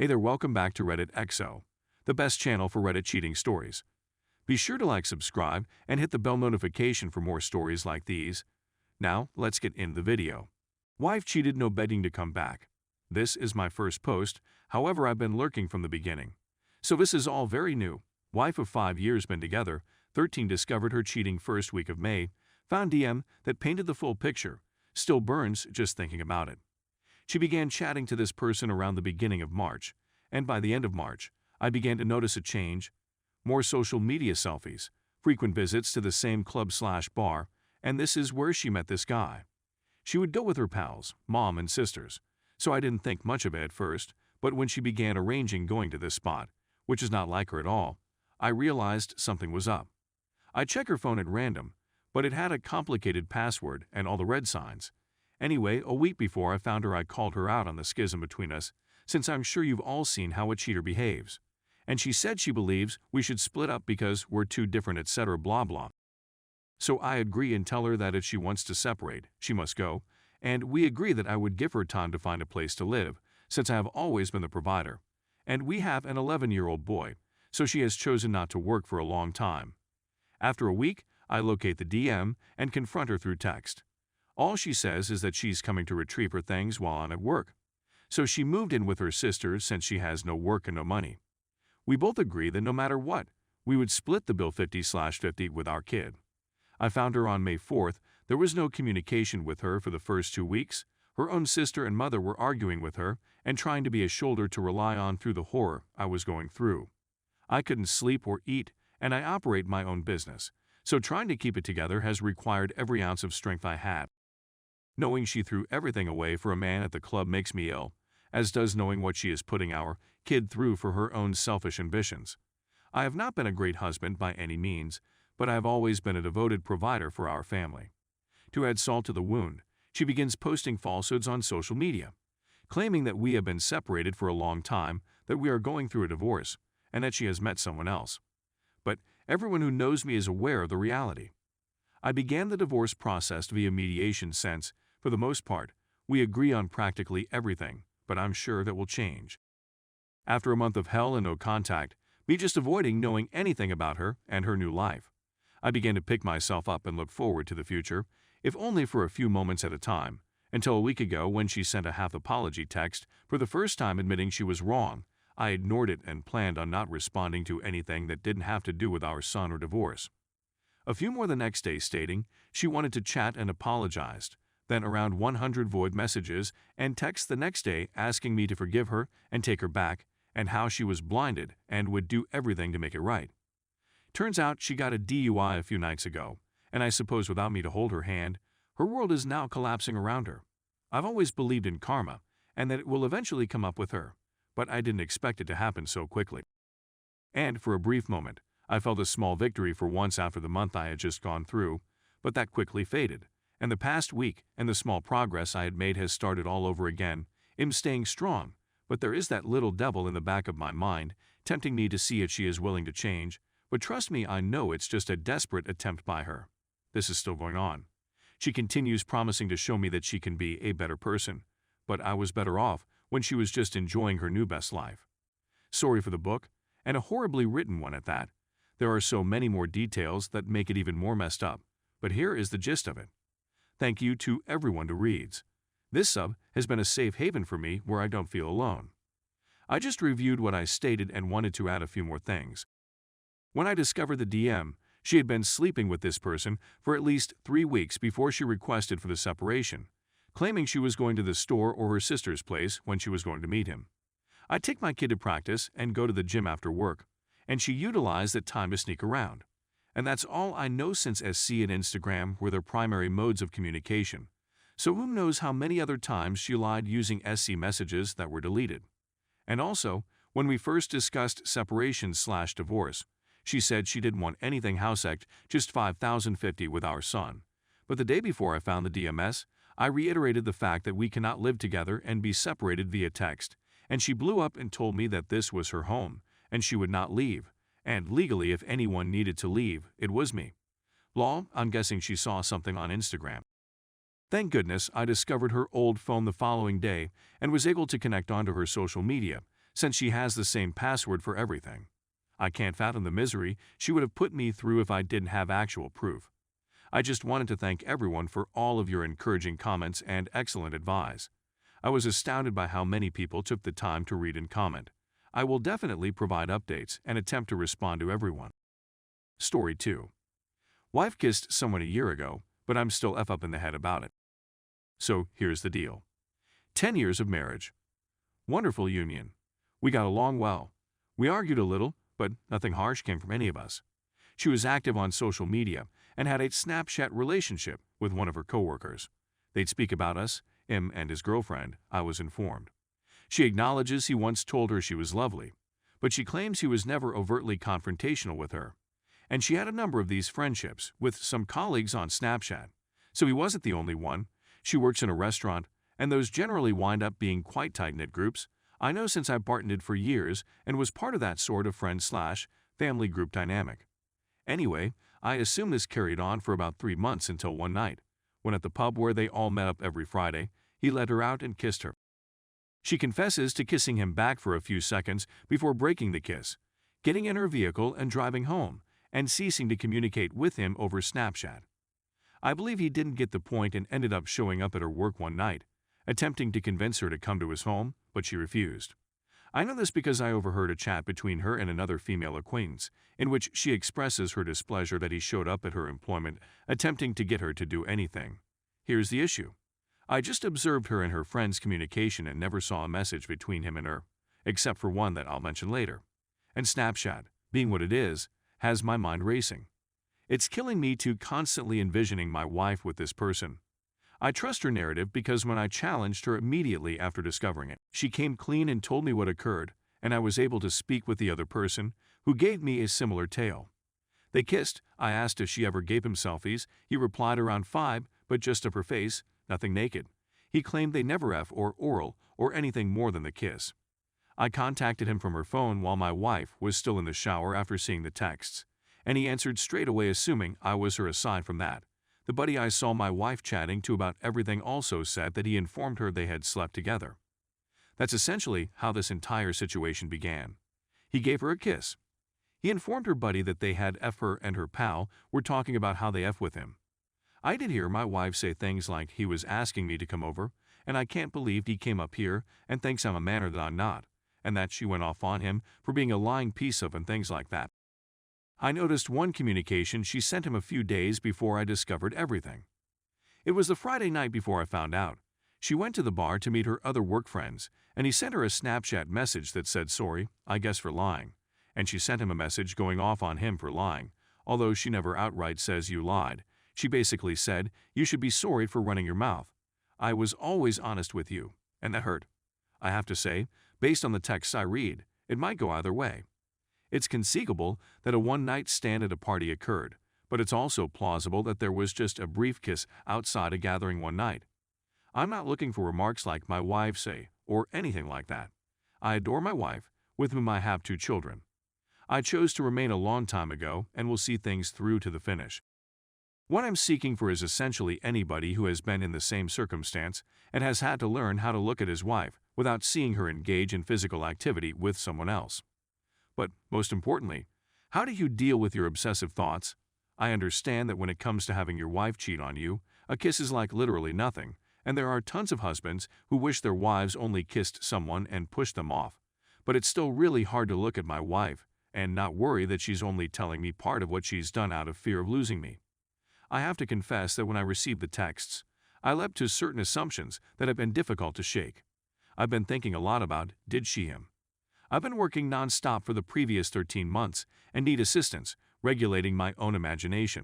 Hey there, welcome back to Reddit XO, the best channel for Reddit cheating stories. Be sure to like, subscribe, and hit the bell notification for more stories like these. Now, let's get into the video. Wife cheated, no begging to come back. This is my first post, however I've been lurking from the beginning. So this is all very new. Wife of 5 years been together, 13 discovered her cheating first week of May, found DM that painted the full picture, still burns just thinking about it. She began chatting to this person around the beginning of March, and by the end of March, I began to notice a change. More social media selfies, frequent visits to the same club/bar, and this is where she met this guy. She would go with her pals, mom and sisters, so I didn't think much of it at first, but when she began arranging going to this spot, which is not like her at all, I realized something was up. I checked her phone at random, but it had a complicated password and all the red signs. Anyway, a week before I found her, I called her out on the schism between us, since I'm sure you've all seen how a cheater behaves. And she said she believes we should split up because we're too different, etc. blah blah. So I agree and tell her that if she wants to separate, she must go, and we agree that I would give her time to find a place to live, since I have always been the provider. And we have an 11-year-old boy, so she has chosen not to work for a long time. After a week, I locate the DM and confront her through text. All she says is that she's coming to retrieve her things while I'm at work. So she moved in with her sister since she has no work and no money. We both agree that no matter what, we would split the bill 50/50 with our kid. I found her on May 4th. There was no communication with her for the first 2 weeks. Her own sister and mother were arguing with her and trying to be a shoulder to rely on through the horror I was going through. I couldn't sleep or eat, and I operate my own business, so trying to keep it together has required every ounce of strength I had. Knowing she threw everything away for a man at the club makes me ill, as does knowing what she is putting our kid through for her own selfish ambitions. I have not been a great husband by any means, but I have always been a devoted provider for our family. To add salt to the wound, she begins posting falsehoods on social media, claiming that we have been separated for a long time, that we are going through a divorce, and that she has met someone else. But everyone who knows me is aware of the reality. I began the divorce process via mediation since, for the most part, we agree on practically everything, but I'm sure that will change. After a month of hell and no contact, me just avoiding knowing anything about her and her new life, I began to pick myself up and look forward to the future, if only for a few moments at a time, until a week ago when she sent a half-apology text for the first time admitting she was wrong. I ignored it and planned on not responding to anything that didn't have to do with our son or divorce. A few more the next day stating she wanted to chat and apologized, then around 100 void messages and texts the next day asking me to forgive her and take her back, and how she was blinded and would do everything to make it right. Turns out she got a DUI a few nights ago, and I suppose without me to hold her hand, her world is now collapsing around her. I've always believed in karma and that it will eventually come up with her, but I didn't expect it to happen so quickly. And for a brief moment, I felt a small victory for once after the month I had just gone through, but that quickly faded, and the past week and the small progress I had made has started all over again. I'm staying strong, but there is that little devil in the back of my mind tempting me to see if she is willing to change, but trust me, I know it's just a desperate attempt by her. This is still going on. She continues promising to show me that she can be a better person, but I was better off when she was just enjoying her new best life. Sorry for the book, and a horribly written one at that. There are so many more details that make it even more messed up, but here is the gist of it. Thank you to everyone who reads. This sub has been a safe haven for me where I don't feel alone. I just reviewed what I stated and wanted to add a few more things. When I discovered the DM, she had been sleeping with this person for at least 3 weeks before she requested for the separation, claiming she was going to the store or her sister's place when she was going to meet him. I take my kid to practice and go to the gym after work, and she utilized that time to sneak around. And that's all I know, since SC and Instagram were their primary modes of communication. So who knows how many other times she lied using SC messages that were deleted. And also, when we first discussed separation/divorce, she said she didn't want anything house-ect, just 5,050 with our son. But the day before I found the DMS, I reiterated the fact that we cannot live together and be separated via text, and she blew up and told me that this was her home, and she would not leave, and legally if anyone needed to leave, it was me. Lol, I'm guessing she saw something on Instagram. Thank goodness I discovered her old phone the following day and was able to connect onto her social media, since she has the same password for everything. I can't fathom the misery she would have put me through if I didn't have actual proof. I just wanted to thank everyone for all of your encouraging comments and excellent advice. I was astounded by how many people took the time to read and comment. I will definitely provide updates and attempt to respond to everyone. Story 2. Wife kissed someone a year ago, but I'm still up in the head about it. So here's the deal. 10 years of marriage. Wonderful union. We got along well. We argued a little, but nothing harsh came from any of us. She was active on social media and had a Snapchat relationship with one of her coworkers. They'd speak about us, him and his girlfriend, I was informed. She acknowledges he once told her she was lovely, but she claims he was never overtly confrontational with her. And she had a number of these friendships with some colleagues on Snapchat, so he wasn't the only one. She works in a restaurant, and those generally wind up being quite tight-knit groups. I know since I bartended for years and was part of that sort of friend/family group dynamic. Anyway, I assume this carried on for about 3 months until one night, when at the pub where they all met up every Friday, he led her out and kissed her. She confesses to kissing him back for a few seconds before breaking the kiss, getting in her vehicle and driving home, and ceasing to communicate with him over Snapchat. I believe he didn't get the point and ended up showing up at her work one night, attempting to convince her to come to his home, but she refused. I know this because I overheard a chat between her and another female acquaintance, in which she expresses her displeasure that he showed up at her employment, attempting to get her to do anything. Here's the issue. I just observed her and her friend's communication and never saw a message between him and her, except for one that I'll mention later. And Snapchat, being what it is, has my mind racing. It's killing me to constantly envisioning my wife with this person. I trust her narrative because when I challenged her immediately after discovering it, she came clean and told me what occurred, and I was able to speak with the other person, who gave me a similar tale. They kissed. I asked if she ever gave him selfies. He replied around 5, but just of her face, nothing naked. He claimed they never F or oral or anything more than the kiss. I contacted him from her phone while my wife was still in the shower after seeing the texts, and he answered straight away assuming I was her. Aside from that, the buddy I saw my wife chatting to about everything also said that he informed her they had slept together. That's essentially how this entire situation began. He gave her a kiss. He informed her buddy that they had F her and her pal were talking about how they F with him. I did hear my wife say things like he was asking me to come over, and I can't believe he came up here and thinks I'm a manner that I'm not, and that she went off on him for being a lying piece of and things like that. I noticed one communication she sent him a few days before I discovered everything. It was the Friday night before I found out. She went to the bar to meet her other work friends, and he sent her a Snapchat message that said sorry, I guess for lying, and she sent him a message going off on him for lying, although she never outright says you lied. She basically said, you should be sorry for running your mouth. I was always honest with you, and that hurt. I have to say, based on the texts I read, it might go either way. It's conceivable that a one-night stand at a party occurred, but it's also plausible that there was just a brief kiss outside a gathering one night. I'm not looking for remarks like my wife say, or anything like that. I adore my wife, with whom I have 2 children. I chose to remain a long time ago and will see things through to the finish. What I'm seeking for is essentially anybody who has been in the same circumstance and has had to learn how to look at his wife without seeing her engage in physical activity with someone else. But most importantly, how do you deal with your obsessive thoughts? I understand that when it comes to having your wife cheat on you, a kiss is like literally nothing, and there are tons of husbands who wish their wives only kissed someone and pushed them off. But it's still really hard to look at my wife and not worry that she's only telling me part of what she's done out of fear of losing me. I have to confess that when I received the texts, I leapt to certain assumptions that have been difficult to shake. I've been thinking a lot about, did she him? I've been working non-stop for the previous 13 months and need assistance regulating my own imagination.